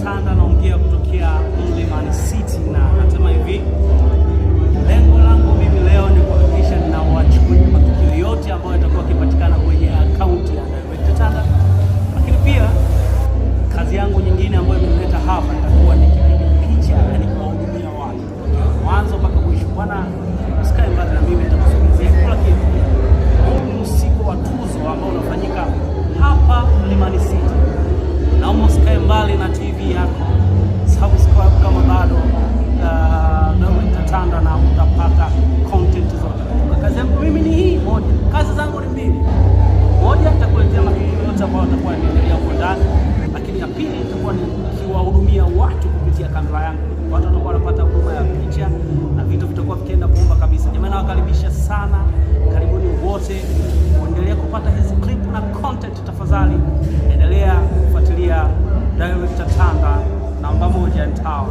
Tanda, naongea kutokea Mlimani City, na nasema hivi, lengo langu mimi leo ni kuhakikisha ninawachukulia matukio yote ambayo yatakuwa yakipatikana kwenye akaunti ya Director Tanda, lakini pia kazi yangu nyingine ambayo imenileta hapa nitakuwa nikipiga picha, yani kuwahudumia watu mwanzo mpaka mwisho. Bwana, usikae mbali na mimi, nitakusogezea kila kitu. Huu ni usiku wa tuzo ambao unafanyika hapa Mlimani City. Naomba usikae mbali na TV yako, subscribe kama bado Director Tanda, na utapata content zote. Kazi yangu mimi ni hii moja, kazi zangu ni mbili. Moja, nitakuletea matukio yote ambayo yatakuwa yanaendelea huko ndani, lakini ya pili itakuwa ni kiwahudumia watu kupitia kamera yangu. Watu watakuwa wanapata huduma ya picha na vitu vitakuwa vikienda bomba kabisa. Jamani, nawakaribisha sana, karibuni wote. Kuendelea kupata hizi clip na content, tafadhali endelea kufuatilia Director Tanda namba 1 in town.